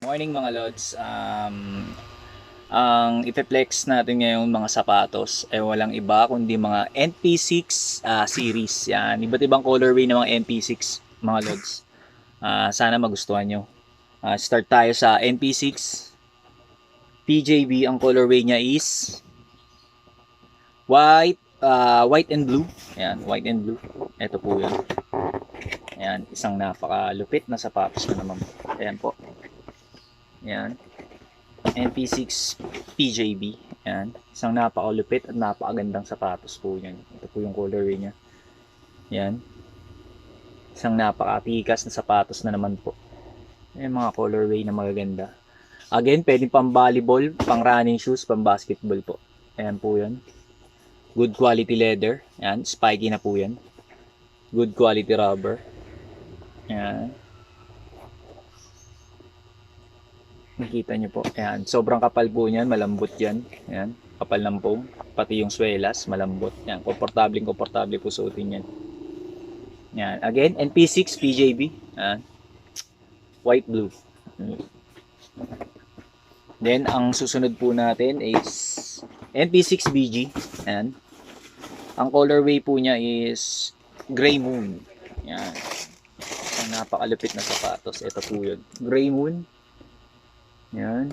Morning mga lods. Ang ipe-flex natin ngayon mga sapatos ay walang iba kundi mga NP6 series. Yan, iba't ibang colorway ng mga NP6 mga lods. Sana magustuhan nyo. Start tayo sa NP6 PJB. Ang colorway niya is white and blue. Yan, white and blue. Ito po yun. Yan, isang napakalupit na sapatos na naman. Ayan po. Yan. NP6 PJB. Yan. Isang napakalupit at napakagandang sapatos po yan. Ito po yung colorway niya. Yan. Isang napakatikas na sapatos na naman po. Yan mga colorway na magaganda. Again, pwedeng pang volleyball, pang running shoes, pang basketball po. Ayan po yan. Good quality leather. Yan. Spiky na po yan. Good quality rubber. Yan. Nakita nyo po. Ayan. Sobrang kapal po niyan. Malambot yan. Ayan. Kapal ng foam. Pati yung swelas. Malambot. Ayan. Komportable po suotin yan. Ayan. Again, NP6 PJB. Ayan. White blue. Then, ang susunod po natin is NP6 BG. Ayan. Ang colorway po niya is Gray Moon. Ayan. Ang napakalupit na sapatos. Ito po yun. Gray Moon. Yan.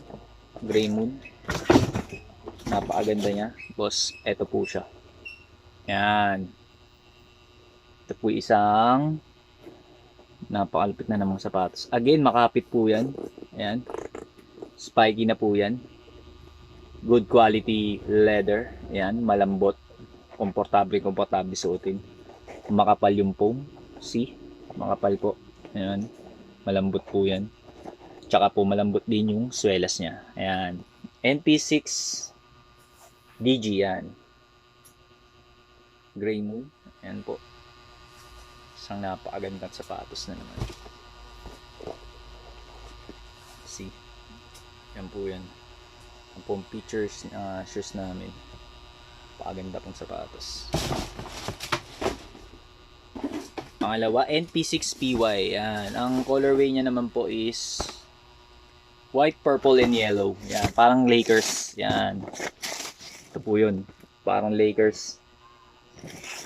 Gray Moon. Napakaganda niya. Boss, eto po siya. Yan. Ito po isang napakalupit na namang sapatos. Again, makapit po yan. Yan. Spiky na po yan. Good quality leather. Yan. Malambot. Komportable suotin. Makapal yung foam. See? Makapal po. Yan. Malambot po yan. Tsaka po malambot din yung swelas niya. Ayan. NP6 DG yan. Gray Moon. Ayan po. Isang napakagandang sapatos na naman. See? Yan po yan. Ang pong features shoes namin. Napakaganda pong sapatos. Pangalawa, NP6PY. Yan. Ang colorway niya naman po is white, purple, and yellow. Yan. Parang Lakers. Yan. Ito po yun. Parang Lakers.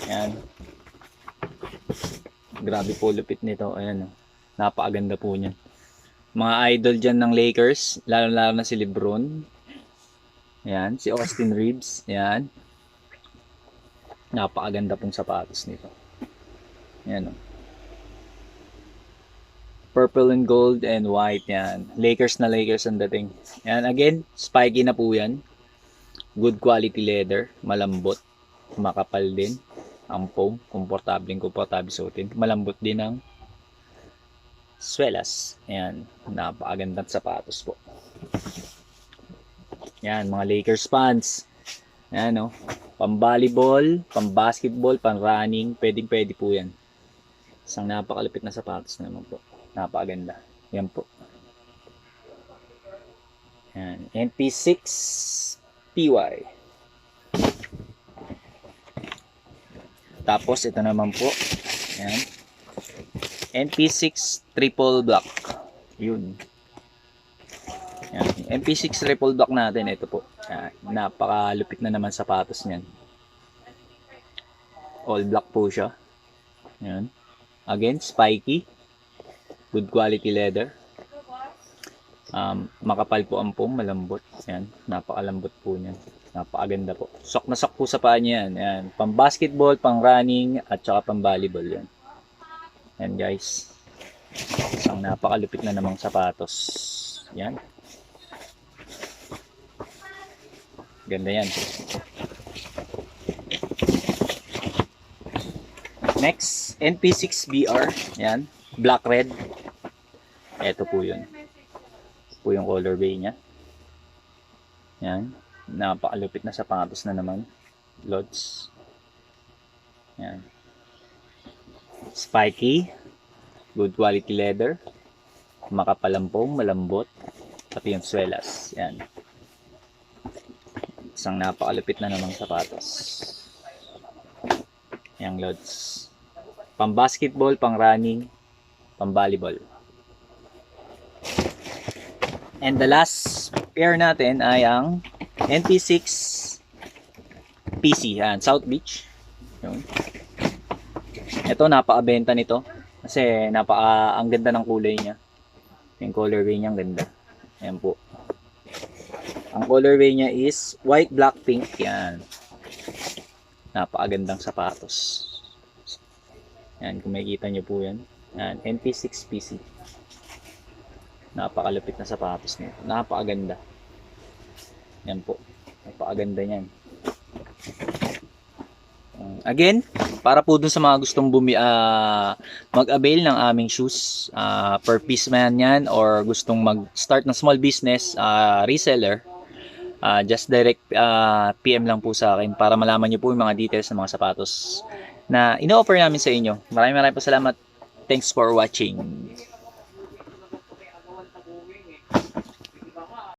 Yan. Grabe po lupit nito. Ayan. Napakaganda po niyan. Mga idol dyan ng Lakers. Lalo na si LeBron. Yan. Si Austin Reeves. Yan. Napakaganda pong sapatos nito. Yan o. Purple and gold and white. Yan. Lakers na Lakers ang dating. Yan. Again, spiky na po yan. Good quality leather. Malambot. Makapal din. Ang foam. Komportable suotin. Malambot din ang swelas. Yan. Napakagandang sapatos po. Yan. Mga Lakers pants. Yan o. Pang volleyball, pang basketball, pang running. Pwede po yan. Isang napakalupit na sapatos naman po. Napakaganda. Yan po. Yan. NP6 PY. Tapos ito naman po. Yan. NP6 triple black. Yun. Yan. NP6 triple black natin. Ito po. Yan. Napakalupit na naman sapatos niyan. All black po siya. Yan. Again, spiky. Good quality leather. Makapal po ang foam, malambot. Yan, napakalambot po niyan. Napakaganda po. Sok na sok po sa paa niya yan. Yan, pang basketball, pang running, at saka pang volleyball yan. Yan guys. Isang napakalupit na namang sapatos. Yan. Ganda yan. Next, NP6BR. Yan. Black red. Ito po yun. Ito po yung colorway niya. Yan. Napakalupit na sapatos na naman. Lods. Yan. Spiky. Good quality leather. Makapalampong, malambot. Pati yung swelas. Yan. Isang napakalupit na namang sapatos. Yan, lods. Pang basketball, pang running, pang volleyball. And the last pair natin ay ang NP6 PC. Yan, South Beach. Yun. Ito, napakabenta nito. Kasi ang ganda ng kulay niya. Yung colorway niya, ang ganda. Ayan po. Ang colorway niya is white, black, pink. Yan. Napakagandang sapatos. Yan, kung makikita nyo po yan. Yan, NP6 PC. Napakalupit na sapatos nito. Napakaganda. Yan po. Napakaganda niyan. Again, para po dun sa mga gustong mag-avail ng aming shoes, per piece man yan, or gustong mag-start ng small business, reseller, just direct PM lang po sa akin para malaman nyo po yung mga details ng mga sapatos na ino-offer namin sa inyo. Maraming po salamat. Thanks for watching.